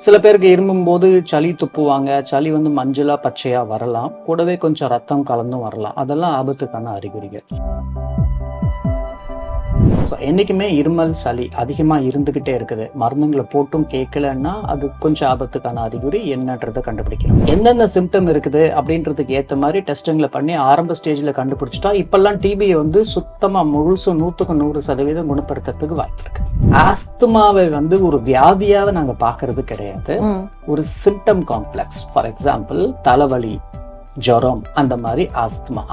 சில பேருக்கு இருமும்போது சளி துப்புவாங்க. சளி வந்து மஞ்சளா, பச்சையா வரலாம். கூடவே கொஞ்சம் ரத்தம் கலந்தும் வரலாம். அதெல்லாம் ஆபத்துக்கான அறிகுறிகள். ஸோ என்னைக்குமே இருமல், சளி அதிகமா இருந்துகிட்டே இருக்குது. மருந்துங்கள போட்டும் கேட்கலன்னா, அது கொஞ்சம் ஆபத்துக்கான அறிகுறி என்னன்றத கண்டுபிடிக்கணும். எந்தெந்த சிம்ப்டம் இருக்குது அப்படின்றதுக்கு ஏத்த மாரி டெஸ்ட்டுங்கள பண்ணி ஆரம்ப ஸ்டேஜ்ல கண்டுபிடிச்சுட்டா, இப்பல்லாம் டிபிய வந்து சுத்தமா முழுசும் 100க்கு 100% குணப்படுத்துறதுக்கு வாய்ப்பு இருக்கு. ஆஸ்துமாவை வந்து ஒரு வியாதியாவே நாங்க பார்க்கறது கிடையாது. ஒரு சிம்ப்டம் காம்ப்ளெக்ஸ். ஃபார் எக்ஸாம்பிள் தலைவலி, ஜுரம், அந்த மாதிரி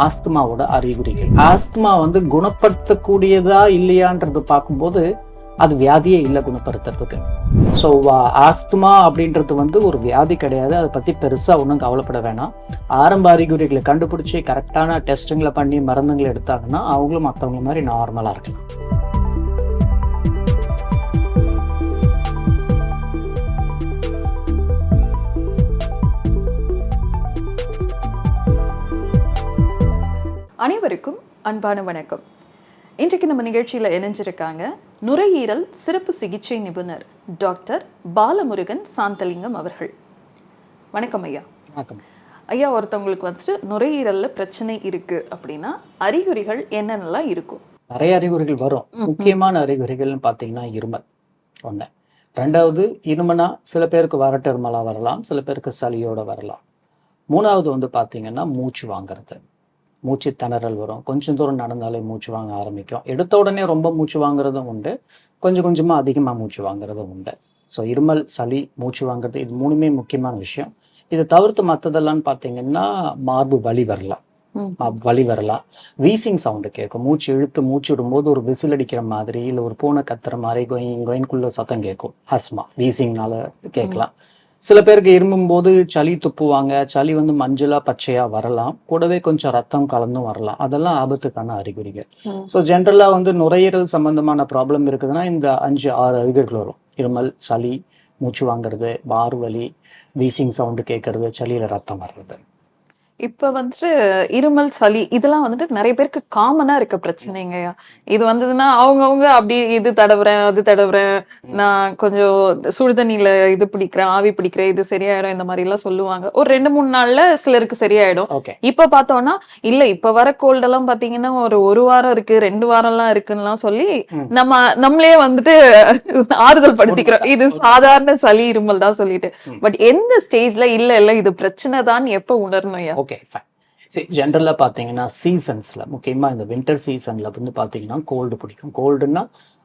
ஆஸ்துமாவோட அறிகுறிகள். ஆஸ்துமா வந்து குணப்படுத்தக்கூடியதா இல்லையான்றது பார்க்கும்போது அது வியாதியே இல்லை குணப்படுத்துறதுக்கு. ஸோ ஆஸ்துமா அப்படின்றது வந்து ஒரு வியாதி கிடையாது. அதை பற்றி பெருசாக ஒன்றும் கவலைப்பட வேணாம். ஆரம்ப அறிகுறிகளை கண்டுபிடிச்சி கரெக்டான டெஸ்ட்டுங்களை பண்ணி மருந்துங்களை எடுத்தாங்கன்னா அவங்களும் மற்றவங்க மாதிரி நார்மலாக இருக்கலாம். அனைவருக்கும் அன்பான வணக்கம். இன்றைக்கு நம்ம நிகழ்ச்சியில் இணைஞ்சிருக்காங்க நுரையீரல் சிறப்பு சிகிச்சை நிபுணர் டாக்டர் பாலமுருகன் சாந்தலிங்கம் அவர்கள். வணக்கம் ஐயா. வணக்கம் ஐயா. ஒருத்தவங்களுக்கு வந்துட்டு நுரையீரலில் பிரச்சனை இருக்கு அப்படின்னா அறிகுறிகள் என்னென்னலாம் இருக்கும்? நிறைய அறிகுறிகள் வரும். முக்கியமான அறிகுறிகள்னு பார்த்தீங்கன்னா இருமல் ஒன்று. ரெண்டாவது, இருமனா சில பேருக்கு வறட்டு இருமலாக வரலாம், சில பேருக்கு சளியோட வரலாம். மூணாவது வந்து பார்த்தீங்கன்னா மூச்சு வாங்குறது, மூச்சு திணறல் வரும். கொஞ்சம் தூரம் நடந்தாலே மூச்சு வாங்க ஆரம்பிக்கும். எடுத்த உடனே ரொம்ப மூச்சு வாங்குறதும் உண்டு, கொஞ்சம் கொஞ்சமாக அதிகமாக மூச்சு வாங்குறதும் உண்டு. ஸோ இருமல், சளி, மூச்சு வாங்குறது, இது மூணுமே முக்கியமான விஷயம். இதை தவிர்த்து மற்றதெல்லாம் பார்த்தீங்கன்னா மார்பு வலி வரலாம், வீசிங் சவுண்டு கேட்கும். மூச்சு இழுத்து மூச்சு விடும்போது ஒரு விசில் அடிக்கிற மாதிரி, இல்லை ஒரு பூனை கத்துற மாதிரி கொயின்குள்ள சத்தம் கேட்கும். ஆஸ்மா வீசிங்னால கேட்கலாம். சில பேருக்கு இருமும்போது சளி துப்புவாங்க. சளி வந்து மஞ்சளா, பச்சையா வரலாம். கூடவே கொஞ்சம் ரத்தம் கலந்தும் வரலாம். அதெல்லாம் ஆபத்துக்கான அறிகுறிகள். ஸோ ஜென்ரலா வந்து நுரையீரல் சம்பந்தமான ப்ராப்ளம் இருக்குதுன்னா இந்த 5-6 அறிகுறிகள் வரும். இருமல், சளி, மூச்சு வாங்குறது, மார்வலி, வீசிங் சவுண்டு கேட்கறது, சளியில ரத்தம் வர்றது. இப்ப வந்துட்டு இருமல், சளி இதெல்லாம் வந்துட்டு நிறைய பேருக்கு காமனா இருக்க பிரச்சனைங்கய்யா. இது வந்ததுன்னா அவங்கவுங்க அப்படி இது தடவுறேன், அது தடவுறேன், நான் கொஞ்சம் சுடுதண்ணியில இது பிடிக்கிறேன், ஆவி பிடிக்கிறேன், இது சரியாயிடும், இந்த மாதிரி எல்லாம் சொல்லுவாங்க. ஒரு 2-3 நாள்ல சிலருக்கு சரியாயிடும். இப்ப பார்த்தோம்னா இல்ல இப்ப வர கோல்டு எல்லாம் பாத்தீங்கன்னா ஒரு வாரம் இருக்கு, 2 வாரம் எல்லாம் இருக்குன்னு சொல்லி நம்மளே வந்துட்டு ஆறுதல் படுத்திக்கிறோம். இது சாதாரண சளி, இருமல் தான் சொல்லிட்டு. பட் எந்த ஸ்டேஜ்ல இல்ல இது பிரச்சனை தான் எப்ப உணரணும்? Okay, fine. சரி, ஜென்ரலாக பார்த்தீங்கன்னா சீசன்ஸில், முக்கியமாக இந்த வின்டர் சீசனில் வந்து பார்த்தீங்கன்னா கோல்டு பிடிக்கும். கோல்டுன்னா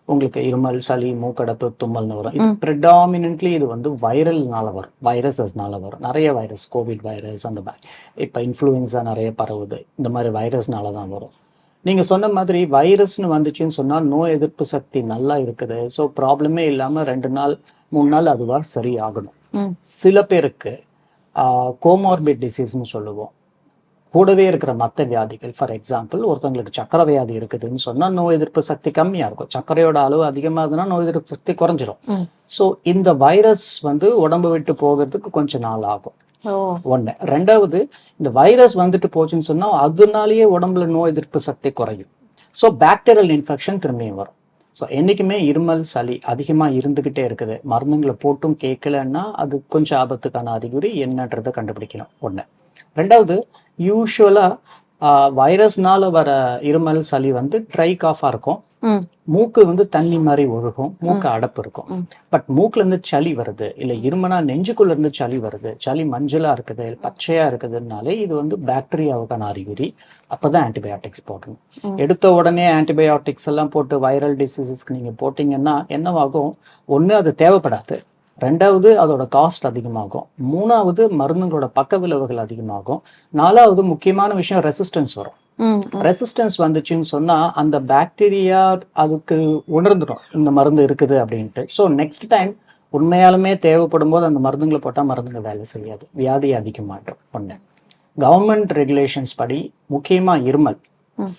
உங்களுக்கு இருமல், சளி, மூக்கடைப்பு, தும்மல்னு வரும். இது ப்ரிடாமினென்ட்லி இது வந்து வைரல்னால வரும், வைரஸஸ்னால வரும். நிறைய வைரஸ், கோவிட் வைரஸ், அந்த மாதிரி இப்போ இன்ஃப்ளூயன்ஸா நிறைய பரவுது, இந்த மாதிரி வைரஸ்னால தான் வரும். நீங்கள் சொன்ன மாதிரி வைரஸ்னு வந்துச்சுன்னு சொன்னால் நோய் எதிர்ப்பு சக்தி நல்லா இருக்குது. ஸோ ப்ராப்ளமே இல்லாமல் 2 நாள் 3 நாள் அதுவாக சரியாகணும். சில பேருக்கு கோமார்பிட் டிசீஸ்னு சொல்லுவோம், கூடவே இருக்கிற மற்ற வியாதிகள். ஃபார் எக்ஸாம்பிள், ஒருத்தவங்களுக்கு சக்கரை வியாதி இருக்குதுன்னு சொன்னால் நோய் எதிர்ப்பு சக்தி கம்மியாக இருக்கும். சர்க்கரையோட அளவு அதிகமாக இருந்ததுன்னா நோய் எதிர்ப்பு சக்தி குறைஞ்சிரும். ஸோ இந்த வைரஸ் வந்து உடம்பு விட்டு போகிறதுக்கு கொஞ்சம் நாள் ஆகும். ஒன்று. ரெண்டாவது, இந்த வைரஸ் வந்துட்டு போச்சுன்னு சொன்னால் அதனாலேயே உடம்புல நோய் எதிர்ப்பு சக்தி குறையும். ஸோ பாக்டீரியல் இன்ஃபெக்ஷன் திரும்பியும் வரும். ஸோ என்றைக்குமே இருமல், சளி அதிகமாக இருந்துக்கிட்டே இருக்குது. மருந்துங்களை போட்டும் கேட்கலன்னா அது கொஞ்சம் ஆபத்துக்கான அறிகுறி என்னன்றதை கண்டுபிடிக்கணும். ஒன்று. ரெண்டாவது, யூஸ்வலாக வைரஸ்னால வர இருமல், சளி வந்து ட்ரை காஃபாக இருக்கும். மூக்கு வந்து தண்ணி மாதிரி ஒழுகும், மூக்கு அடப்பு இருக்கும். பட் மூக்குல இருந்து சளி வருது, இல்லை இருமனா நெஞ்சுக்குள்ள இருந்து சளி வருது, சளி மஞ்சளா இருக்குது, பச்சையா இருக்குதுனாலே இது வந்து பாக்டீரியாவுக்கான அறிகுறி. அப்பதான் ஆன்டிபயோட்டிக்ஸ் போடணும். எடுத்த உடனே ஆன்டிபயோட்டிக்ஸ் எல்லாம் போட்டு வைரல் டிசீசஸ்க்கு நீங்க போட்டீங்கன்னா என்னவாகும்? ஒன்று, அது தேவைப்படாது. ரெண்டாவது, அதோட காஸ்ட் அதிகமாகும். மூணாவது, மருந்துகளோட பக்க விளைவுகள் அதிகமாகும். நாலாவது, முக்கியமான விஷயம் ரெசிஸ்டன்ஸ் வரும். ரெசிஸ்டன்ஸ் வந்துச்சுன்னு சொன்னா அந்த பாக்டீரியா அதுக்கு உணர்ந்துடும் இந்த மருந்து இருக்குது அப்படின்ட்டு. ஸோ நெக்ஸ்ட் டைம் உண்மையாலுமே தேவைப்படும் போது அந்த மருந்துங்களை போட்டால் மருந்துங்க வேலை செய்யாது, வியாதி அதிகமாகிடும். ஒன்று. கவர்மெண்ட் ரெகுலேஷன்ஸ் படி முக்கியமாக இருமல்,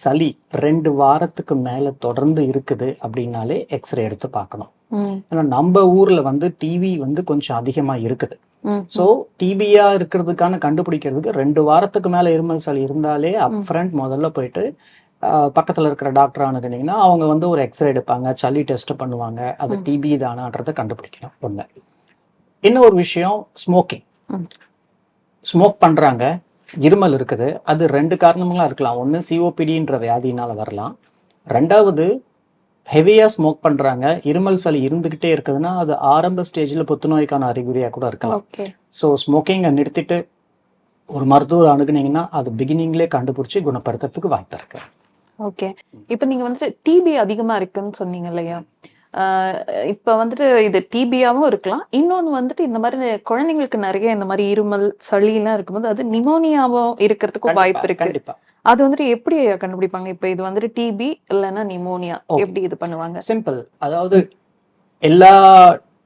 சளி 2 வாரத்துக்கு மேலே தொடர்ந்து இருக்குது அப்படின்னாலே எக்ஸ்ரே எடுத்து பார்க்கணும். ஏன்னா நம்ம ஊர்ல வந்து டிவி வந்து கொஞ்சம் அதிகமா இருக்குது. ஸோ டிபியா இருக்கிறதுக்கான கண்டுபிடிக்கிறதுக்கு 2 வாரத்துக்கு மேல இருமல், சளி இருந்தாலே அப்ஃப்ரண்ட் முதல்ல போயிட்டு பக்கத்துல இருக்கிற டாக்டர் அணுகுனீங்கன்னா அவங்க வந்து ஒரு எக்ஸ்ரே எடுப்பாங்க, சளி டெஸ்ட் பண்ணுவாங்க, அது டிபி தானான்றதை கண்டுபிடிக்கணும். ஒன்று. இன்னொரு விஷயம் ஸ்மோக்கிங். ஸ்மோக் பண்றாங்க, இருமல் இருக்குது, அது 2 காரணங்களா இருக்கலாம். ஒன்று சிஓபிடின்ற வியாதினால வரலாம். ரெண்டாவது ஹெவியா ஸ்மோக் பண்றாங்க, இருமல் சளி இருந்துகிட்டே இருக்குதுன்னா அது ஆரம்ப ஸ்டேஜில் புத்துநோய்க்கான அறிகுறியா கூட இருக்கலாம். ஓகே. ஸோ ஸ்மோக்கிங்கை நிறுத்திட்டு ஒரு மருத்துவர் அணுகுனீங்கன்னா அது பிகினிங்லேயே கண்டுபிடிச்சி குணப்படுத்துறதுக்கு வாய்ப்பு இருக்கு. ஓகே. இப்ப நீங்க வந்துட்டு டிபி அதிகமா இருக்குன்னு சொன்னீங்க இல்லையா? இப்ப வந்துட்டு இது டிபியாவும் இருக்கலாம். இன்னொன்னு வந்துட்டு இந்த மாதிரி குழந்தைங்களுக்கு நிறைய இந்த மாதிரி இருமல், சளி எல்லாம் இருக்கும்போது அது நிமோனியாவும் இருக்கிறதுக்கும் வாய்ப்பு இருக்கு. கண்டிப்பா அது வந்துட்டு எப்படி கண்டுபிடிப்பாங்க? இப்ப இது வந்துட்டு டிபி இல்லைன்னா நிமோனியா, எப்படி இது பண்ணுவாங்க? சிம்பிள். அதாவது எல்லா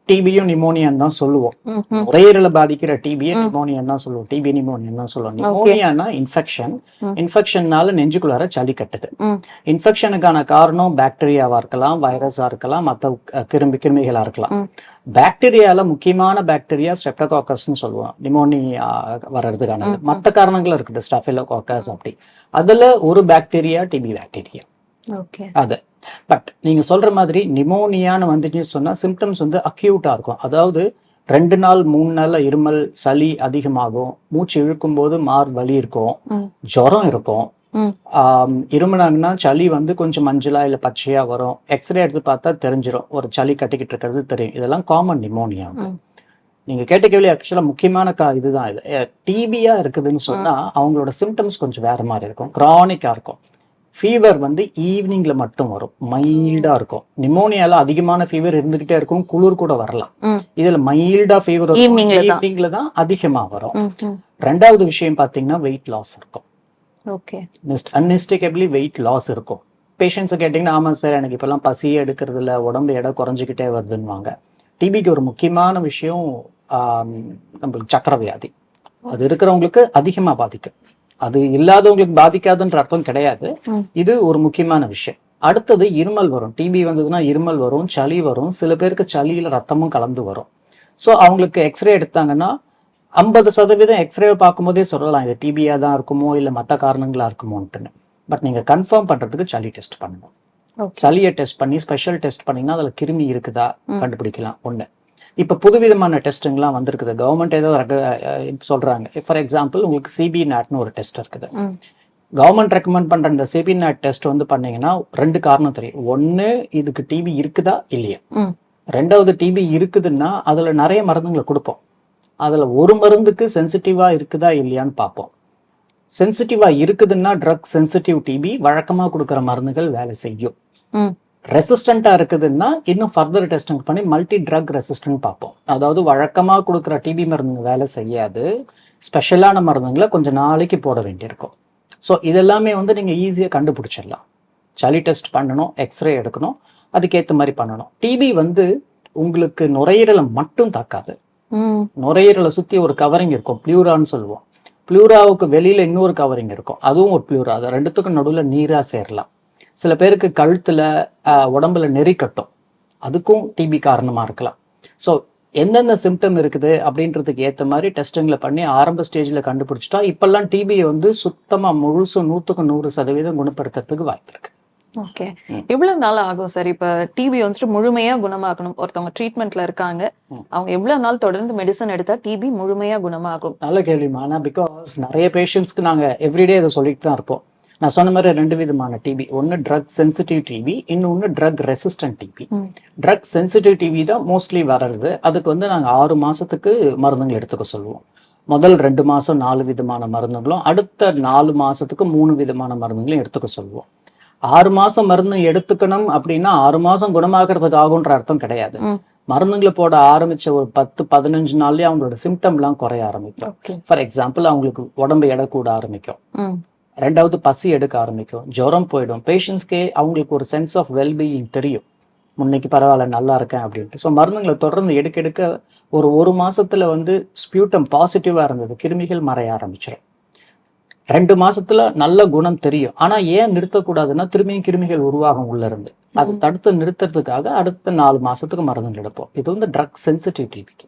டிபியும் நிமோனியான்னு தான் சொல்லுவோம். நுரையீரலை பாதிக்கிற டிபியை நிமோனியான்னு தான் சொல்லுவோம். டிபி நிமோனியான்னு தான் சொல்லுவோம். நிமோனியானா இன்ஃபெக்ஷன். இன்ஃபெக்ஷன்னால நெஞ்சுக்குள்ளார சளி கட்டுது. இன்ஃபெக்ஷனுக்கான காரணம் பாக்டீரியாவா இருக்கலாம், வைரஸா இருக்கலாம், மற்ற கிருமிகளா இருக்கலாம். பாக்டீரியால முக்கியமான பாக்டீரியா ஸ்ட்ரெப்டோகாக்கஸ்ன்னு சொல்லுவோம், நிமோனியா வர்றதுக்கான. மற்ற காரணங்கள் இருக்குது, ஸ்டாஃபிலோகாக்கஸ் அப்படி. அதுல ஒரு பாக்டீரியா டிபி பாக்டீரியா. அது பட் நீங்க சொல்ற மாதிரி நிமோனியான்னு வந்துச்சுன்னு சொன்னா சிம்டம்ஸ் வந்து அக்யூட்டா இருக்கும். அதாவது 2 நாள் 3 நாள்ல இருமல் சளி அதிகமாகும், மூச்சு இழுக்கும் போது மார் வலி இருக்கும், ஜுரம் இருக்கும். இருமுனாங்கன்னா சளி வந்து கொஞ்சம் மஞ்சளா இல்ல பச்சையா வரும். எக்ஸ்ரே எடுத்து பார்த்தா தெரிஞ்சிடும், ஒரு சளி கட்டிக்கிட்டு இருக்கிறது தெரியும். இதெல்லாம் காமன் நிமோனியா. நீங்க கேட்ட கேள்வி ஆக்சுவலா முக்கியமான இதுதான். இது டிபியா இருக்குதுன்னு சொன்னா அவங்களோட சிம்டம்ஸ் கொஞ்சம் வேற மாதிரி இருக்கும், கிரானிக்கா இருக்கும். ஃபீவர் வந்து ஈவினிங்ல மட்டும் வரும், மைல்டா இருக்கும். நிமோனியால அதிகமான ஃபீவர் இருந்துகிட்டே இருக்கும், குளிர் கூட வரலாம். இதுல மைல்டா ஃபீவர் ஈவினிங்ல தான் அதிகமா வரும். ரெண்டாவது விஷயம் பாத்தீங்கன்னா வெயிட் லாஸ் இருக்கும். அன்மிஸ்டேக்கபிளி வெயிட் லாஸ் இருக்கும். பேஷண்ட்ஸை கேட்டிங்கன்னா ஆமா சார் எனக்கு இப்பெல்லாம் பசியே எடுக்கிறது இல்லை, உடம்பு எடை குறைஞ்சிக்கிட்டே வருதுன்னுவாங்க. டிபிக்கு ஒரு முக்கியமான விஷயம் நம்மளுக்கு சக்கரை வியாதி. அது இருக்கிறவங்களுக்கு அதிகமா பாதிக்கும், அது இல்லாதவங்களுக்கு பாதிக்காதுன்ற அர்த்தம் கிடையாது. இது ஒரு முக்கியமான விஷயம். அடுத்தது இருமல் வரும். டிபி வந்ததுன்னா இருமல் வரும், சளி வரும். சில பேருக்கு சளியில ரத்தமும் கலந்து வரும். ஸோ அவங்களுக்கு எக்ஸ்ரே எடுத்தாங்கன்னா 50% எக்ஸ்ரே பார்க்கும்போதே சொல்லலாம் இது டிபியா தான் இருக்குமோ இல்லை மற்ற காரணங்களா இருக்குமோன்ட்டுன்னு. பட் நீங்க கன்ஃபார்ம் பண்றதுக்கு சளி டெஸ்ட் பண்ணணும். சளியை டெஸ்ட் பண்ணி ஸ்பெஷல் டெஸ்ட் பண்ணீங்கன்னா அதுல கிருமி இருக்குதா கண்டுபிடிக்கலாம். ஒண்ணு. இப்போ புதுவிதமான டெஸ்ட்டுங்கெல்லாம் வந்திருக்குது. கவர்மெண்ட் ஏதோ சொல்றாங்க. ஃபார் எக்ஸாம்பிள் உங்களுக்கு சிபி நாட்னு ஒரு டெஸ்ட் இருக்குது. கவர்மெண்ட் ரெக்கமெண்ட் பண்ற இந்த சிபி நாட் டெஸ்ட் வந்து பண்ணீங்கன்னா 2 காரணம் தெரியும். ஒன்னு இதுக்கு டிபி இருக்குதா இல்லையா. ரெண்டாவது டிபி இருக்குதுன்னா அதுல நிறைய மருந்துங்களை கொடுப்போம். அதுல ஒரு மருந்துக்கு சென்சிட்டிவா இருக்குதா இல்லையான்னு பார்ப்போம். சென்சிட்டிவா இருக்குதுன்னா ட்ரக் சென்சிட்டிவ் டிபி வழக்கமா கொடுக்குற மருந்துகள் வேலை செய்யும். ரெசிஸ்டண்டா இருக்குதுன்னா இன்னும் ஃபர்தர் டெஸ்டிங் பண்ணி மல்டி ட்ரக் ரெசிஸ்டன்ட் பார்ப்போம். அதாவது வழக்கமா கொடுக்குற டிபி மருந்துங்க வேலை செய்யாது, ஸ்பெஷலான மருந்துங்களை கொஞ்சம் நாளைக்கு போட வேண்டியிருக்கும். ஸோ இதெல்லாமே வந்து நீங்க ஈஸியா கண்டுபிடிச்சிடலாம். சளி டெஸ்ட் பண்ணணும், எக்ஸ்ரே எடுக்கணும், அதுக்கேற்ற மாதிரி பண்ணணும். டிபி வந்து உங்களுக்கு நுரையீரலை மட்டும் தாக்காது. நுரையீரலை சுத்தி ஒரு கவரிங் இருக்கும், பிளூரான்னு சொல்லுவோம். பிளூராவுக்கு வெளியில இன்னொரு கவரிங் இருக்கும், அதுவும் ஒரு பிளூரா. அது ரெண்டுத்துக்கும் நடுவுல நீரா சேரலாம். சில பேருக்கு கழுத்துல உடம்புல நெறி கட்டும், அதுக்கும் டிபி காரணமா இருக்கலாம். ஸோ எந்தெந்த சிம்டம் இருக்குது அப்படின்றதுக்கு ஏற்ற மாதிரி டெஸ்டிங்ல பண்ணி ஆரம்ப ஸ்டேஜ்ல கண்டுபிடிச்சிட்டா இப்பெல்லாம் டிபியை வந்து சுத்தமா முழுசும் 100% குணப்படுத்துறதுக்கு வாய்ப்பு இருக்கு. ஓகே. எவ்வளவு நாள் ஆகும் சார் இப்ப டிபி வந்துட்டு முழுமையா குணமாகணும்? ஒருத்தவங்க ட்ரீட்மெண்ட்ல இருக்காங்க, அவங்க எவ்வளவு நாள் தொடர்ந்து மெடிசன் எடுத்தா டிபி முழுமையா குணமாகும்? நல்ல கேள்விமா. ஆனா பிகாஸ் நிறைய பேஷண்ட்ஸ்க்கு நாங்க எவ்ரிடே இதை சொல்லிட்டு தான் இருப்போம். நான் சொன்ன மாதிரி 2 விதமான டிபி. ஒன்று ட்ரக் சென்சிட்டிவ் டிபி, இன்னொன்று drug resistant TB. Drug sensitive TB தான் மோஸ்ட்லி வர்றது. அதுக்கு வந்து நாங்கள் 6 மாசத்துக்கு மருந்துகள் எடுத்துக்க சொல்லுவோம். முதல் 2 மாசம் 4 விதமான மருந்துகளும், அடுத்த 4 மாசத்துக்கு 3 விதமான மருந்துகளையும் எடுத்துக்க சொல்லுவோம். 6 மாசம் மருந்து எடுத்துக்கணும் அப்படின்னா 6 மாசம் குணமாக்குறதுக்கு ஆகுன்ற அர்த்தம் கிடையாது. மருந்துங்களை போட ஆரம்பிச்ச ஒரு 10-15 நாள்லயே அவங்களோட சிம்டம்லாம் குறைய ஆரம்பிக்கும். ஃபார் எக்ஸாம்பிள் அவங்களுக்கு உடம்பு எடை கூட ஆரம்பிக்கும், ரெண்டாவது பசி எடுக்க ஆரம்பிக்கும், ஜுரம் போயிடும். பேஷண்ட்ஸ்க்கே அவங்களுக்கு ஒரு சென்ஸ் ஆஃப் வெல்பீயிங் தெரியும், முன்னைக்கு பரவாயில்ல நல்லா இருக்கேன் அப்படின்ட்டு. ஸோ மருந்துங்களை தொடர்ந்து எடுக்க ஒரு மாசத்துல வந்து ஸ்பியூட்டம் பாசிட்டிவா இருந்தது, கிருமிகள் மறைய ஆரம்பிச்சிடும். 2 மாசத்துல நல்ல குணம் தெரியும். ஆனா ஏன் நிறுத்தக்கூடாதுன்னா திரும்பியும் கிருமிகள் உருவாகும் உள்ள இருந்து. அதை தடுத்து நிறுத்துறதுக்காக அடுத்த 4 மாசத்துக்கு மருந்துகள் எடுப்போம். இது வந்து ட்ரக் சென்சிட்டிவ் டிபிக்கு.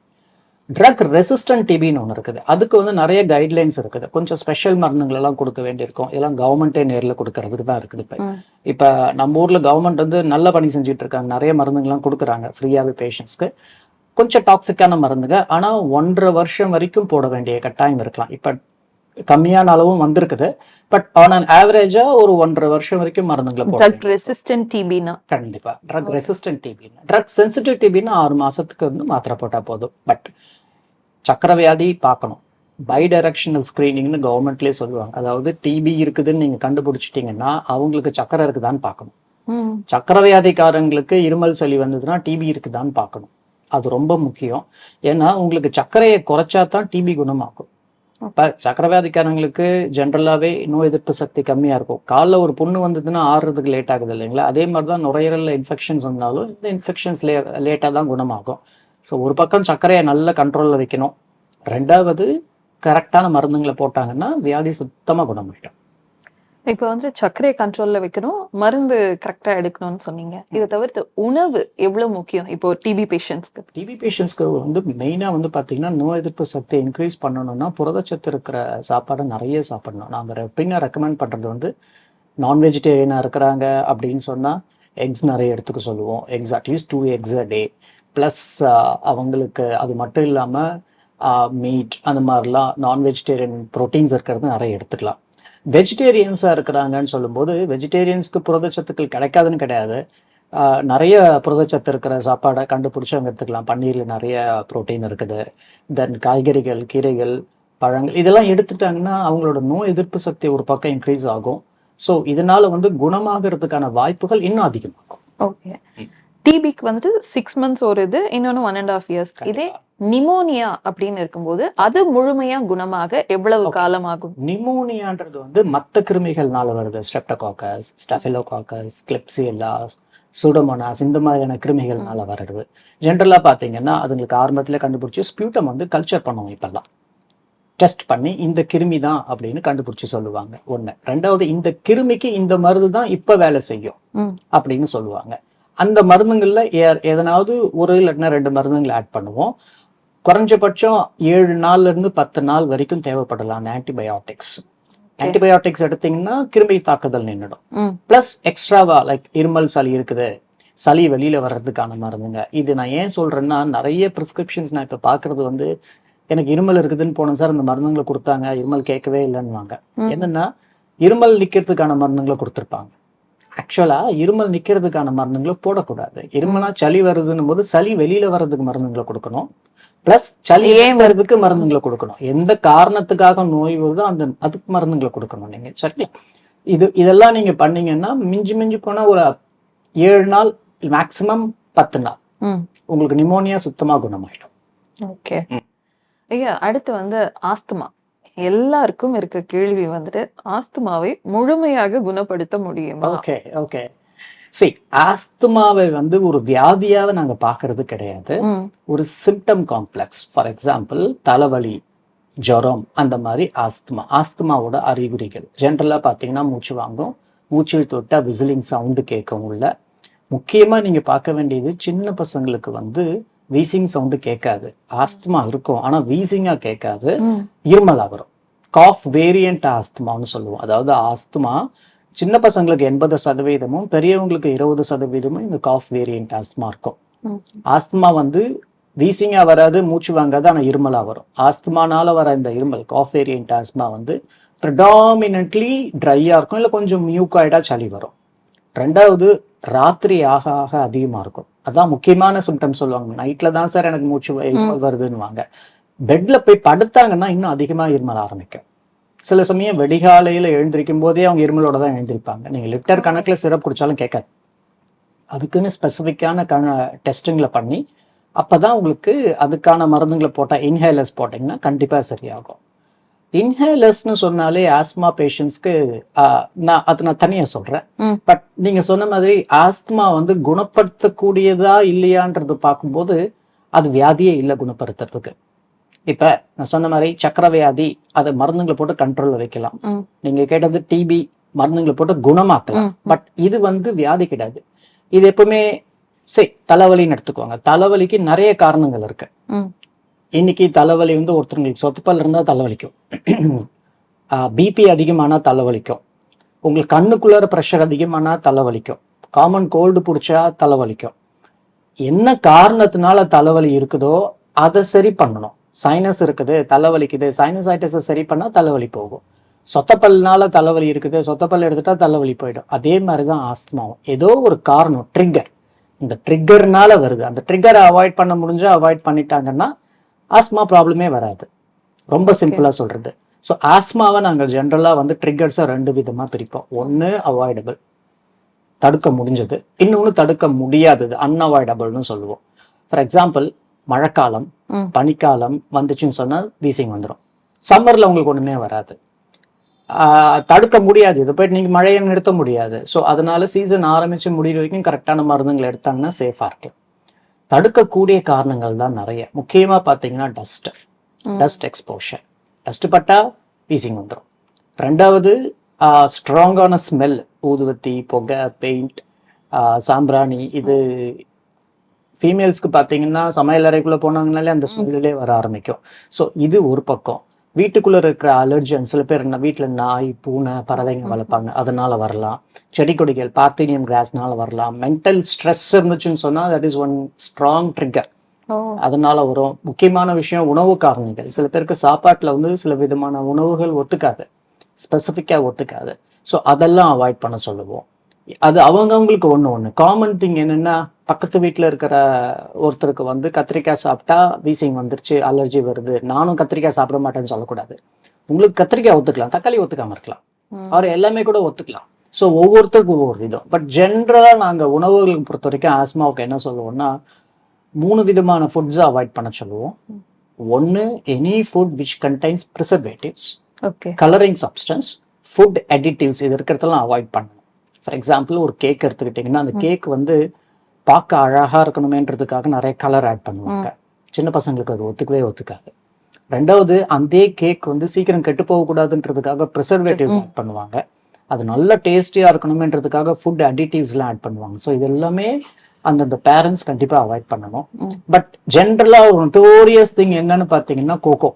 ட்ரக் ரெசிஸ்டன்ட் டிபின்னு ஒன்று இருக்குது. அதுக்கு வந்து நிறைய கைட்லைன்ஸ் இருக்குது. கொஞ்சம் ஸ்பெஷல் மருந்துகள் எல்லாம் கொடுக்க வேண்டியிருக்கும். இதெல்லாம் கவர்மெண்ட்டே நேரில் கொடுக்கறதுக்கு தான் இருக்குது. இப்போ நம்ம ஊர்ல கவர்மெண்ட் வந்து நல்ல பணி செஞ்சுட்டு இருக்காங்க, நிறைய மருந்துகள்லாம் கொடுக்குறாங்க ஃப்ரீயாகவே பேஷண்ட்ஸ்க்கு. கொஞ்சம் டாக்ஸிக்கான மருந்துங்க. ஆனா 1.5 வருஷம் வரைக்கும் போட வேண்டிய கட்டாயம் இருக்கலாம். இப்ப கம்மியான அளவும் வந்திருக்குது. பட் ஆன் அன் ஆவரேஜா ஒரு 1.5 வருஷம் வரைக்கும் மருந்துங்களை போட ட்ரக் வேண்டியது. ரெசிஸ்டன்ட் டிபினா கண்டிப்பா drug resistant TB. Drug sensitive டிபின்னா 6 மாசத்துக்கு வந்து மாத்திரை போட்டா போதும். பட் சக்கரை வியாதி பார்க்கணும். பை டைரக்ஷனல் ஸ்கிரீனிங்னு கவர்மெண்ட்லேயே சொல்லுவாங்க. அதாவது டிபி இருக்குதுன்னு நீங்க கண்டுபிடிச்சிட்டீங்கன்னா அவங்களுக்கு சக்கரை இருக்குதான்னு பார்க்கணும். சக்கரை வியாதிக்காரங்களுக்கு இருமல் சளி வந்ததுன்னா டிபி இருக்குதான்னு பார்க்கணும். அது ரொம்ப முக்கியம். ஏன்னா உங்களுக்கு சர்க்கரையை குறைச்சா தான் டிபி குணமாகும். இப்போ சக்கரை வியாதிக்காரங்களுக்கு ஜென்ரலாகவே நோய் எதிர்ப்பு சக்தி கம்மியாக இருக்கும். காலைல ஒரு புண்ணு வந்ததுன்னா ஆறுறதுக்கு லேட் ஆகுது இல்லைங்களா? அதே மாதிரி தான் நுரையீரலில் இன்ஃபெக்ஷன்ஸ் வந்தாலும் இந்த இன்ஃபெக்ஷன்ஸ் லேட்டாக தான் குணமாகும். ஸோ ஒரு பக்கம் சர்க்கரையை நல்ல கண்ட்ரோலில் வைக்கணும். ரெண்டாவது கரெக்டான மருந்துங்களை போட்டாங்கன்னா வியாதி சுத்தமாக குணமாயிடும். இப்போ வந்து சர்க்கரையை கண்ட்ரோல்ல வைக்கணும், மருந்து கரெக்டா எடுக்கணும்னு சொன்னீங்க. இதை தவிர்த்து உணவு எவ்வளவு முக்கியம் இப்போ டிபி பேஷண்ட்ஸ்க்கு? டிபி பேஷண்ட்ஸ்க்கு வந்து மெயினாக வந்து பார்த்தீங்கன்னா நோய் எதிர்ப்பு சக்தியை இன்க்ரீஸ் பண்ணணும்னா புரதச்சத்து இருக்கிற சாப்பாடை நிறைய சாப்பிடணும். நாங்கள் எப்படின்னா ரெக்கமெண்ட் பண்ணுறது வந்து நான் வெஜிடேரியனாக இருக்கிறாங்க அப்படின்னு சொன்னால் எக்ஸ் நிறைய எடுத்துக்க சொல்லுவோம். X at least 2 eggs a day. Plus அவங்களுக்கு அது மட்டும் இல்லாமல் மீட் அந்த மாதிரிலாம் நான் வெஜிடேரியன் ப்ரோட்டீன்ஸ் இருக்கிறது நிறைய எடுத்துக்கலாம். வெஜிடேரியன்ஸாக இருக்கிறாங்கன்னு சொல்லும்போது வெஜிடேரியன்ஸ்க்கு புரதச்சத்துக்கள் கிடைக்காதுன்னு கிடையாது. நிறைய புரதச்சத்து இருக்கிற சாப்பாடை கண்டுபிடிச்சி அவங்க எடுத்துக்கலாம். பன்னீரில் நிறைய ப்ரோட்டீன் இருக்குது. தென் காய்கறிகள், கீரைகள், பழங்கள் இதெல்லாம் எடுத்துட்டாங்கன்னா அவங்களோட நோய் எதிர்ப்பு சக்தி ஒரு பக்கம் இன்க்ரீஸ் ஆகும். ஸோ இதனால வந்து குணமாகிறதுக்கான வாய்ப்புகள் இன்னும் அதிகமாகும். ஓகே. டிபிக்கு வந்து 6 months ஒரு இது, இன்னொன்று 1.5 years. இதே நிமோனியா அப்படின்னு இருக்கும்போது அது முழுமையா குணமாக எவ்வளவு காலம் ஆகும்? நிமோனியான்றது வந்து மற்ற கிருமிகள்னால வருது. ஸ்ட்ரெப்டோகாக்கஸ், ஸ்டெஃபிலோகாக்கஸ், கிளிப்சியல்லா, சூடோமோனாஸ் இந்த மாதிரியான கிருமிகள்னால வருது. ஜென்ரலாக பார்த்தீங்கன்னா அதுங்களுக்கு ஆரம்பத்தில் கண்டுபிடிச்சி ஸ்பியூட்டம் வந்து கல்ச்சர் பண்ணுவோம். இப்பெல்லாம் டெஸ்ட் பண்ணி இந்த கிருமி தான் அப்படின்னு கண்டுபிடிச்சி சொல்லுவாங்க. ஒன்று. ரெண்டாவது இந்த கிருமிக்கு இந்த மருந்து தான் இப்போ வேலை செய்யும் அப்படின்னு சொல்லுவாங்க. அந்த மருந்துங்களில் எதனாவது ஒரு இல்லைன்னா 2 மருந்துங்களை ஆட் பண்ணுவோம். குறைஞ்சபட்சம் 7 நாள்லேருந்து 10 நாள் வரைக்கும் தேவைப்படலாம் அந்த ஆன்டிபயோட்டிக்ஸ். ஆன்டிபயோட்டிக்ஸ் எடுத்தீங்கன்னா கிருமி தாக்குதல் நின்றுடும். ப்ளஸ் எக்ஸ்ட்ராவா லைக் இருமல் சளி இருக்குது, சளி வெளியில வர்றதுக்கான மருந்துங்க. இது நான் ஏன் சொல்றேன்னா நிறைய ப்ரிஸ்கிரிப்ஷன்ஸ் நான் இப்போ பார்க்கறது வந்து எனக்கு இருமல் இருக்குதுன்னு போனேன் சார், அந்த மருந்துங்களை கொடுத்தாங்க, இருமல் கேட்கவே இல்லைன்னுவாங்க. என்னன்னா இருமல் நிற்கிறதுக்கான மருந்துங்களை கொடுத்துருப்பாங்க. ஆக்சுவலா இருமல் நிற்கிறதுக்கான மருந்துங்களை போடக்கூடாது. இருமலா சளி வருதுன்னும் போது சளி வெளியில வர்றதுக்கு மருந்துங்களை கொடுக்கணும். பிளஸ் சளி ஏறதுக்கு மருந்துங்களை கொடுக்கணும். எந்த காரணத்துக்காக நோய் வருதோ அந்த அதுக்கு மருந்துங்களை கொடுக்கணும் நீங்க. சரிங்களா? இதெல்லாம் நீங்க பண்ணீங்கன்னா மிஞ்சி மிஞ்சி போனா ஒரு 7 நாள் மேக்சிமம் 10 நாள் உங்களுக்கு நிமோனியா சுத்தமா குணமாயிடும். ஓகே ஐயா, அடுத்து வந்து ஆஸ்துமா. எல்லாருக்கும் இருக்க கேள்வி வந்துட்டு ஆஸ்துமாவை முழுமையாக குணப்படுத்த முடியுமா? Okay okay. சரி, ஆஸ்துமாவை வந்து ஒரு வியாதியாவை நாங்க பாக்குறது கிடையாது. ஒரு சிம்டம் காம்ப்ளெக்ஸ். ஃபார் எக்ஸாம்பிள் தலைவலி, ஜுரம், அந்த மாதிரி ஆஸ்துமா. ஆஸ்துமாவோட அறிகுறிகள் ஜென்ரலா பாத்தீங்கன்னா மூச்சு வாங்கும், மூச்சு தொட்டா விசிலிங் சவுண்டு கேட்கும். உள்ள முக்கியமா நீங்க பார்க்க வேண்டியது சின்ன பசங்களுக்கு வந்து வீசிங் சவுண்டு கேட்காது. ஆஸ்துமா இருக்கும் ஆனா வீசிங்கா கேட்காது, இருமலா வரும். காஃப் வேரியன்ட் ஆஸ்துமான்னு சொல்லுவோம். அதாவது ஆஸ்துமா சின்ன பசங்களுக்கு 80%, பெரியவங்களுக்கு 20% இந்த காஃப் வேரியன்ட் ஆஸ்துமா இருக்கும். ஆஸ்துமா வந்து வீசிங்கா வராது, மூச்சு வாங்காது, ஆனா இருமலா வரும். ஆஸ்துமானால வர இந்த இருமல் காஃப் வேரியன்ட் ஆஸ்துமா வந்து ப்ரிடாமினன்ட்லி ட்ரையா இருக்கும், இல்லை கொஞ்சம் மியூக்காய்டா சளி வரும். ரெண்டாவது ராத்திரி ஆக ஆக அதிகமா இருக்கும். அதான் முக்கியமான சிம்டம் சொல்லுவாங்க. நைட்ல தான் சார் எனக்கு மூச்சு இருமல் வருதுன்னுவாங்க. பெட்ல போய் படுத்தாங்கன்னா இன்னும் அதிகமா இருமல் ஆரம்பிக்கும். சில சமயம் வெடிகாலையில எழுந்திருக்கும் போதே அவங்க இருமலோட தான் எழுந்திருப்பாங்க. நீங்க லிட்டர் கணக்குல சிரப் குடிச்சாலும் கேட்காது. அதுக்குன்னு ஸ்பெசிஃபிக்கான டெஸ்டிங்ல பண்ணி அப்பதான் உங்களுக்கு அதுக்கான மருந்துங்களை போட்டா, இன்ஹேலர்ஸ் போட்டீங்கன்னா கண்டிப்பா சரியாகும். இன்ஹேலர்ஸ்னு சொன்னாலே ஆஸ்துமா பேஷண்ட்ஸ்க்கு நான் தனியா சொல்றேன். பட் நீங்க சொன்ன மாதிரி ஆஸ்துமா வந்து குணப்படுத்தக்கூடியதா இல்லையான்றது பார்க்கும்போது அது வியாதியே இல்லை குணப்படுத்துறதுக்கு. இப்ப நான் சொன்ன மாதிரி சக்கரை வியாதி, அதை மருந்துங்களை போட்டு கண்ட்ரோல்ல வைக்கலாம். நீங்க கேட்டது டிபி, மருந்துங்களை போட்டு குணமாக்கலாம். பட் இது வந்து வியாதி கிடையாது. இது எப்பவுமே சரி தலைவலின்னு எடுத்துக்கோங்க. தலைவலிக்கு நிறைய காரணங்கள் இருக்கு. இன்னைக்கு தலைவலி வந்து ஒருத்தருக்கு சொத்துப்பல் இருந்தால் தலைவலிக்கும், பிபி அதிகமானா தலைவலிக்கும், உங்களுக்கு கண்ணுக்குள்ளார ப்ரெஷர் அதிகமானா தலைவலிக்கும், காமன் கோல்டு பிடிச்சா தலைவலிக்கும். என்ன காரணத்தினால தலைவலி இருக்குதோ அதை சரி பண்ணணும். சைனஸ் இருக்குது, தலைவலிக்குது, சைனசைட்டிஸை சரி பண்ணா தலைவலி போகும். சொத்தப்பல்னால தலைவலி இருக்குது, சொத்தப்பல் எடுத்துட்டா தலைவலி போயிடும். அதே மாதிரிதான் ஆஸ்துமாவும். ஏதோ ஒரு காரணம், ட்ரிகர், இந்த ட்ரிகர்னால வருது. அந்த ட்ரிகரை அவாய்ட் பண்ண முடிஞ்சா அவாய்ட் பண்ணிட்டாங்கன்னா ஆஸ்மா ப்ராப்ளமே வராது. ரொம்ப சிம்பிளா சொல்றது. ஸோ ஆஸ்மாவை நாங்கள் ஜென்ரலாக வந்து ட்ரிகர்ஸை 2 விதமாக பிரிப்போம். ஒன்று அவாய்டபிள், தடுக்க முடிஞ்சது. இன்னொன்று தடுக்க முடியாதது, அன்அவாய்டபிள்னு சொல்லுவோம். ஃபார் எக்ஸாம்பிள், மழைக்காலம், பனிக்காலம் வந்துச்சுன்னு சொன்னால் வீசிங் வந்துடும். சம்மரில் உங்களுக்கு ஒன்றுமே வராது. தடுக்க முடியாது, இதை போயிட்டு நீங்கள் மழையை நிறுத்த முடியாது. ஸோ அதனால சீசன் ஆரம்பித்து முடிகிற வரைக்கும் கரெக்டான மருந்துங்களை எடுத்தாங்கன்னா சேஃபாக இருக்கு. தடுக்கக்கூடிய காரணங்கள் தான் நிறைய. முக்கியமாக பார்த்தீங்கன்னா டஸ்ட் எக்ஸ்போஷர். டஸ்ட் பட்டா வீசிங் வந்துடும். ரெண்டாவது ஸ்ட்ராங்கான ஸ்மெல், ஊதுவத்தி, புகை, பெயிண்ட், சாம்பிராணி. இது ஃபீமேல்ஸ்க்கு பார்த்தீங்கன்னா சமையல் அறைக்குள்ளே போனாங்கனாலே அந்த ஸ்மெல்லே வர ஆரம்பிக்கும். ஸோ இது ஒரு பக்கம். வீட்டுக்குள்ளே இருக்கிற அலர்ஜன், சில பேர் வீட்டில் நாய், பூனை, பறவைங்க வளர்ப்பாங்க, அதனால வரலாம். செடி கொடிகள், பார்த்தீனியம் கிராஸ்னால வரலாம். மென்டல் ஸ்ட்ரெஸ் இருந்துச்சுன்னு சொன்னால் that is one strong trigger, அதனால வரும். முக்கியமான விஷயம் உணவு காரணிகள். சில பேருக்கு சாப்பாட்டில் வந்து சில விதமான உணவுகள் ஒத்துக்காது, ஸ்பெசிஃபிக்காக ஒத்துக்காது. ஸோ அதெல்லாம் அவாய்ட் பண்ண சொல்லுவோம். அது அவங்கவுங்களுக்கு ஒன்று. காமன் திங் என்னென்னா, பக்கத்து வீட்டில் இருக்கிற ஒருத்தருக்கு வந்து கத்திரிக்காய் சாப்பிட்டா வீசிங் வந்துருச்சு, அலர்ஜி வருது, நானும் கத்திரிக்காய் சாப்பிட மாட்டேன்னு சொல்லக்கூடாது. உங்களுக்கு கத்திரிக்காய் ஒத்துக்கலாம், தக்காளி ஒத்துக்காம இருக்கலாம், அவர் எல்லாமே கூட ஒத்துக்கலாம். ஸோ ஒவ்வொருத்தருக்கும் ஒவ்வொரு விதம். பட் ஜென்ரலாக நாங்கள் உணவுகளுக்கு பொறுத்த வரைக்கும் ஆஸ்மாவுக்கு என்ன சொல்லுவோம்னா, 3 விதமான ஃபுட்ஸை அவாய்ட் பண்ண சொல்லுவோம். ஒன்று, any food which contains preservatives, colouring substance, food additives, இது இருக்கிறதெல்லாம் அவாய்ட் பண்ணணும். ஃபார் எக்ஸாம்பிள், ஒரு கேக் எடுத்துக்கிட்டிங்கன்னா அந்த கேக் வந்து பார்க்க அழகாக இருக்கணுமேன்றதுக்காக நிறைய கலர் ஆட் பண்ணுவாங்க. சின்ன பசங்களுக்கு அது ஒத்துக்காது. ரெண்டாவது, அந்த கேக் வந்து சீக்கிரம் கெட்டு போகக்கூடாதுன்றதுக்காக ப்ரிசர்வேட்டிவ்ஸ் ஆட் பண்ணுவாங்க. அது நல்ல டேஸ்டியாக இருக்கணுமேன்றதுக்காக ஃபுட் அடிட்டிவ்ஸ்லாம் ஆட் பண்ணுவாங்க. ஸோ இது எல்லாமே அந்தந்த பேரண்ட்ஸ் கண்டிப்பாக அவாய்ட் பண்ணணும். பட் ஜென்ரலாக ஒரு நோட்டோரியஸ் திங் என்னன்னு பார்த்தீங்கன்னா கோகோ,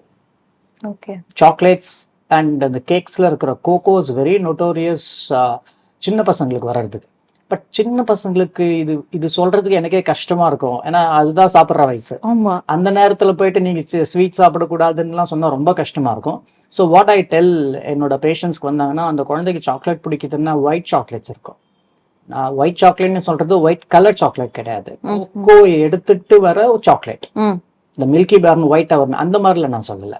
சாக்லேட்ஸ் அண்ட் அந்த கேக்ஸில் இருக்கிற கோகோ இஸ் வெரி நோட்டோரியஸ் சின்ன பசங்களுக்கு வர்றதுக்கு. பட் சின்ன பசங்களுக்கு இது சொல்றதுக்கு எனக்கே கஷ்டமா இருக்கும். ஏன்னா அதுதான் சாப்பிட்ற வயசு. அந்த நேரத்துல போயிட்டு நீங்க ஸ்வீட் சாப்பிடக்கூடாதுன்னுலாம் சொன்னா ரொம்ப கஷ்டமா இருக்கும். ஸோ வாட் ஐ டெல் என்னோட பேஷண்ட்ஸ்க்கு வந்தாங்கன்னா, அந்த குழந்தைக்கு சாக்லேட் பிடிக்குதுன்னா ஒயிட் சாக்லேட்ஸ் இருக்கும். ஒயிட் சாக்லேட்னு சொல்றது ஒயிட் கலர் சாக்லேட் கிடையாது, கோகோ எடுத்துட்டு வர சாக்லேட். இந்த மில்கி பார்னு ஒயிட் அவர் அந்த மாதிரில நான் சொல்லல.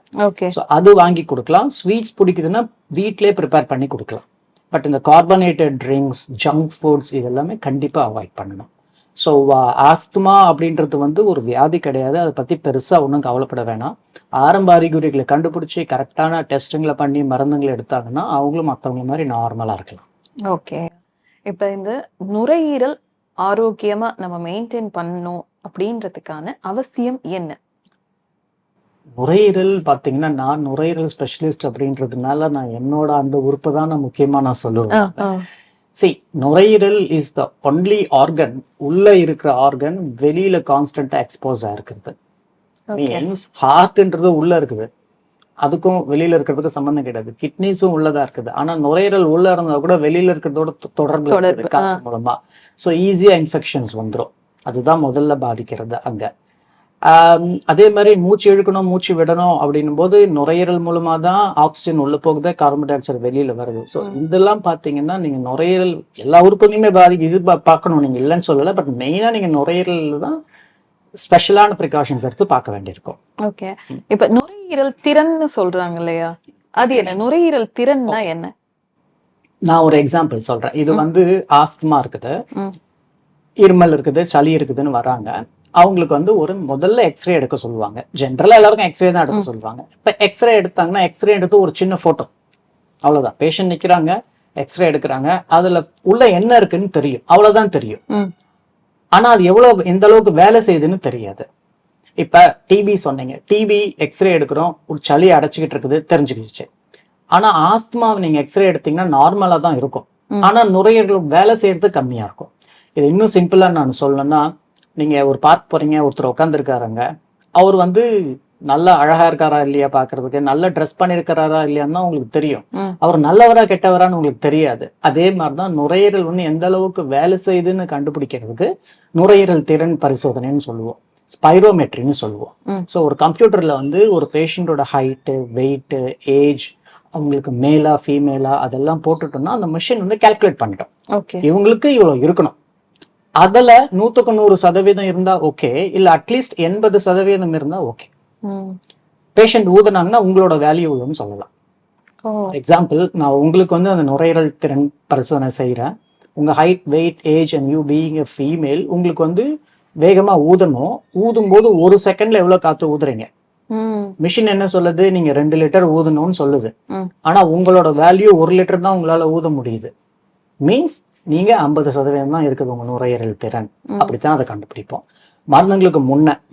ஸோ அது வாங்கி கொடுக்கலாம். ஸ்வீட்ஸ் பிடிக்குதுன்னா வீட்லயே ப்ரிப்பேர் பண்ணி கொடுக்கலாம். பட் இந்த கார்பனேட்டட் ட்ரிங்க்ஸ், ஜங்க் ஃபுட்ஸ் இதெல்லாமே கண்டிப்பாக அவாய்ட் பண்ணணும். ஸோ ஆஸ்துமா அப்படின்றது வந்து ஒரு வியாதி கிடையாது, அதை பற்றி பெருசாக ஒன்றும் கவலைப்பட வேணாம். ஆரம்ப அறிகுறிகளை கண்டுபிடிச்சி கரெக்டான டெஸ்ட்டுங்களை பண்ணி மருந்துங்களை எடுத்தாங்கன்னா அவங்களும் மற்றவங்க மாதிரி நார்மலாக இருக்கலாம். ஓகே, இப்போ இந்த நுரையீரல் ஆரோக்கியமாக நம்ம மெயின்டைன் பண்ணணும் அப்படின்றதுக்கான அவசியம் என்ன? நுரையீரல் பார்த்தீங்கன்னா, நான் நுரையீரல் ஸ்பெஷலிஸ்ட் அப்படின்றதுனால நான் என்னோட அந்த உறுப்பு தான் நான் முக்கியமாக நான் சொல்லுவேன். நுரையீரல் இஸ் த ஒன்லி ஆர்கன், உள்ள இருக்கிற ஆர்கன் வெளியில கான்ஸ்டன்டா எக்ஸ்போஸ் ஆயிருக்கிறது. மீன்ஸ் ஹார்ட்ன்றது உள்ள இருக்குது, அதுக்கும் வெளியில இருக்கிறதுக்கு சம்பந்தம் கிடையாது. கிட்னிஸும் உள்ளதா இருக்குது. ஆனா நுரையீரல் உள்ள இருந்தா கூட வெளியில இருக்கிறதோட தொடர்பு காத்து மூலமா. ஸோ ஈஸியா இன்ஃபெக்ஷன்ஸ் வந்துடும். அதுதான் முதல்ல பாதிக்கிறது அங்க. அதே மாதிரி மூச்சு இழுக்கணும், மூச்சு விடணும் அப்படின்னும் போது நுரையீரல் மூலமா தான் ஆக்சிஜன் உள்ள போகுது, கார்பன் டை ஆக்சைடு வெளியில வருது. ஸோ இதெல்லாம் பாத்தீங்கன்னா நீங்க நுரையீரல் எல்லா உறுப்புலையுமே இது பார்க்கணும், நீங்க இல்லைன்னு சொல்லல. பட் மெயினா நீங்க நுரையீரல் தான் ஸ்பெஷலான ப்ரிகாஷன்ஸ் எடுத்து பார்க்க வேண்டியிருக்கும். ஓகே, இப்ப நுரையீரல் திறன்னு சொல்றாங்க இல்லையா, அது என்ன? நுரையீரல் திறன்னா என்ன? நான் ஒரு எக்ஸாம்பிள் சொல்றேன். இது வந்து ஆஸ்துமா இருக்குது, இருமல் இருக்குது, சளி இருக்குதுன்னு வராங்க. அவங்களுக்கு வந்து ஒரு முதல்ல எக்ஸ்ரே எடுக்க சொல்லுவாங்க. ஜென்ரலா எல்லாருக்கும் எக்ஸ்ரே தான் எடுக்க சொல்லுவாங்க. இப்ப எக்ஸ்ரே எடுத்தாங்கன்னா எக்ஸ்ரே எடுத்து ஒரு சின்ன போட்டோ, அவ்வளவுதான். பேஷண்ட் நிக்கிறாங்க, எக்ஸ்ரே எடுக்கிறாங்க, அதுல உள்ள என்ன இருக்குன்னு தெரியும், அவ்வளவுதான் தெரியும். ஆனா அது எந்த அளவுக்கு வேலை செய்யுதுன்னு தெரியாது. இப்ப டிபி சொன்னீங்க, டிபி எக்ஸ்ரே எடுக்கிறோம், ஒரு சளி அடைச்சிக்கிட்டு இருக்குது தெரிஞ்சுக்கிச்சு. ஆனா ஆஸ்துமாவை நீங்க எக்ஸ்ரே எடுத்தீங்கன்னா நார்மலா தான் இருக்கும், ஆனா நுரையீரல் வேலை செய்யறது கம்மியா இருக்கும். இது இன்னும் சிம்பிளா நான் சொல்லணும்னா, நீங்க ஒரு பார்க் போறீங்க, ஒருத்தர் உட்காந்துருக்காருங்க, அவர் வந்து நல்லா அழகா இருக்காரா இல்லையா பாக்குறதுக்கு, நல்ல ட்ரெஸ் பண்ணிருக்கிறாரா இல்லையான்னு உங்களுக்கு தெரியும். ம். அவர் நல்லவரா கெட்டவரான்னு உங்களுக்கு தெரியாது. அதே மாதிரிதான் நுரையீரல் வந்து எந்த அளவுக்கு வேலை செய்யுதுன்னு கண்டுபிடிக்கிறதுக்கு நுரையீரல் திறன் பரிசோதனைன்னு சொல்லுவோம், ஸ்பைரோமெட்ரின்னு சொல்லுவோம். ம். ஸோ ஒரு கம்ப்யூட்டர்ல வந்து ஒரு பேஷண்டோட ஹைட்டு, வெயிட்டு, ஏஜ், அவங்களுக்கு மேலா ஃபீமேலா அதெல்லாம் போட்டுட்டோம்னா அந்த மிஷின் வந்து கால்குலேட் பண்ணிட்டோம். ஓகே. இவங்களுக்கு இவ்வளவு இருக்கணும். அதுல 100% இருந்தா ஓகே, இல்ல அட்லீஸ்ட் 80% இருந்தா ஓகே. ம். பேஷண்ட் ஊதுனாங்கன்னா உங்களோட வேல்யூ இவ்வளோன்னு சொல்லலாம். ஓ. எக்ஸாம்பிள், நான் உங்களுக்கு வந்து அந்த நுரையீரல் திறன் பரிசோதனை செய்கிறேன். உங்க height, weight, age and you being a female, உங்களுக்கு வந்து வேகமா ஊதணும். ஊதும் போது 1 செகண்ட்ல எவ்வளவு காத்து ஊதுறீங்க? ம். மிஷின் என்ன சொல்லுது? நீங்க 2 லிட்டர் ஊதணும்னு சொல்லுது. ம். ஆனா உங்களோட வேல்யூ 1 லிட்டர் தான் உங்களால ஊத முடியுது. மீன்ஸ் நீங்க 50% தான் இருக்குது உங்க நுரையீரல் திறன். அப்படித்தான் அதை கண்டுபிடிப்போம். மருந்துங்களுக்கு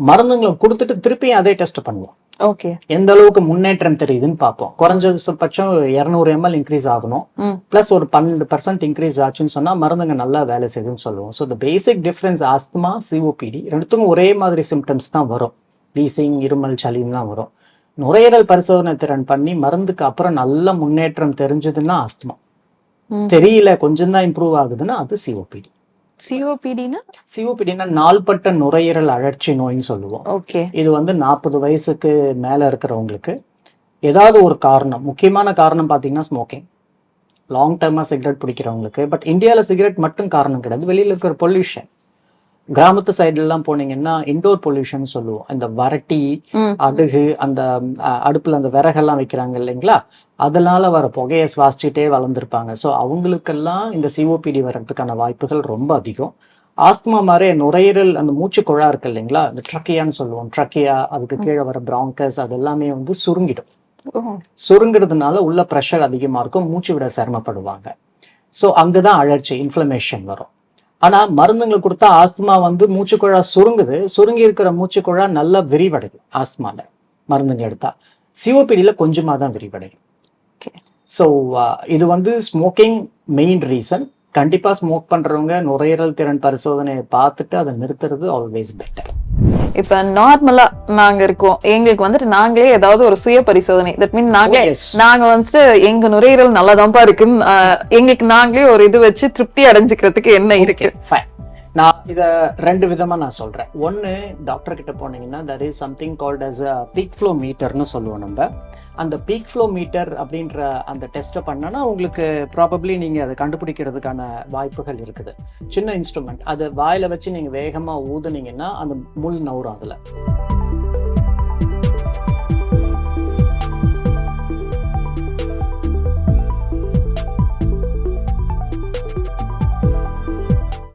மருந்துங்களை கொடுத்துட்டு திருப்பி அதே டெஸ்ட் பண்ணுவோம். ஓகே. எந்த அளவுக்கு முன்னேற்றம் தெரியுதுன்னு பார்ப்போம். குறைஞ்சது பட்சம் 200 ml இன்க்ரீஸ் ஆகணும். ம். பிளஸ் ஒரு 12% இன்க்ரீஸ் ஆச்சுன்னு சொன்னா மருந்துங்க நல்லா வேலை செய்யுதுன்னு சொல்லுவோம். So the basic difference asthma, COPD ரெண்டுத்துக்கும் ஒரே மாதிரி சிம்டம்ஸ் தான் வரும். வீசிங், இருமல், சளின்னு தான் வரும். நுரையீரல் பரிசோதனை திறன் பண்ணி மருந்துக்கு அப்புறம் நல்ல முன்னேற்றம் தெரிஞ்சதுன்னா ஆஸ்துமா, ம். தெரியல கொஞ்சம் தான் இம்ப்ரூவ் ஆகுதுன்னா அது சிஓபிடி. சிஓபிடினா? சிஓபிடினா நாள்பட்ட நுரையீரல் அழற்சி நோயின்னு சொல்லுவோம். ஓகே. இது வந்து 40 வயசுக்கு மேல இருக்கிறவங்களுக்கு ஏதாவது ஒரு காரணம், முக்கியமான காரணம் பார்த்தீங்கன்னா ஸ்மோக்கிங், லாங் டர்மா சிகரெட் பிடிக்கிறவங்களுக்கு. பட் இந்தியாவில் சிகரெட் மட்டும் காரணம் கிடையாது, வெளியில் இருக்கிற பொல்யூஷன். கிராமத்து சைடுலாம் போனீங்கன்னா இன்டோர் பொல்யூஷன் சொல்லுவோம். இந்த வரட்டி, ம். அடுகு, அந்த அடுப்புல அந்த விறகெல்லாம் வைக்கிறாங்க இல்லைங்களா, அதனால வர புகையை சுவாசிச்சுட்டே வளர்ந்துருப்பாங்க. ஸோ அவங்களுக்கெல்லாம் இந்த சிஓபிடி வர்றதுக்கான வாய்ப்புகள் ரொம்ப அதிகம். ஆஸ்துமா மாதிரி நுரையீரல் அந்த மூச்சு குழா இருக்கு இல்லைங்களா, இந்த ட்ரக்கியான்னு சொல்லுவோம், ட்ரக்கியா, அதுக்கு கீழே வர பிராங்கஸ், அது எல்லாமே வந்து சுருங்கிடும். ஓ. சுருங்கிறதுனால உள்ள ப்ரெஷர் அதிகமா இருக்கும், மூச்சு விட சிரமப்படுவாங்க. ஸோ அங்கதான் அழற்சி, இன்ஃப்ளமேஷன் வரும். ஆனா மருந்துங்களை கொடுத்தா ஆஸ்துமா வந்து மூச்சுக்குழா சுருங்குது, சுருங்கி இருக்கிற மூச்சுக்குழா நல்லா விரிவடையும் ஆஸ்துமால மருந்துங்க எடுத்தா. சிஓபிடியில கொஞ்சமா தான் விரிவடையும். ஓகே. ஸோ இது வந்து ஸ்மோக்கிங் மெயின் ரீசன். கண்டிப்பா ஸ்மோக் பண்றவங்க நுரையீரல் திறன் பரிசோதனையை பார்த்துட்டு அதை நிறுத்துறது ஆல்வேஸ் பெட்டர். இப்ப நார்மலா நாங்க இருக்கோம், எங்களுக்கு வந்துட்டு நாங்களே ஏதாவது ஒரு சுய பரிசோதனை, தட் மீன் நாங்க வந்துட்டு எங்க நுரையீரல் நல்லாதான்ப்பா இருக்குன்னு எங்களுக்கு நாங்களே ஒரு இது வச்சு திருப்தி அடைஞ்சுக்கிறதுக்கு என்ன இருக்கு? ஃபைன். நான் இதை 2 விதமா நான் சொல்றேன். ஒன்னு, டாக்டர் கிட்ட போனீங்கன்னா there is something called as a peak flow meterன்னு சொல்லுவோம் நம்ம. அந்த பீக் ஃப்ளோ மீட்டர் அப்படின்ற அந்த டெஸ்ட்டை பண்ணனா உங்களுக்கு ப்ராபப்ளி நீங்கள் அதை கண்டுபிடிக்கிறதுக்கான வாய்ப்புகள் இருக்குது. சின்ன இன்ஸ்ட்ருமெண்ட், அது வாயில் வச்சு நீங்கள் வேகமாக ஊதுனீங்கன்னா அந்த முள் நவுறும் அதில்.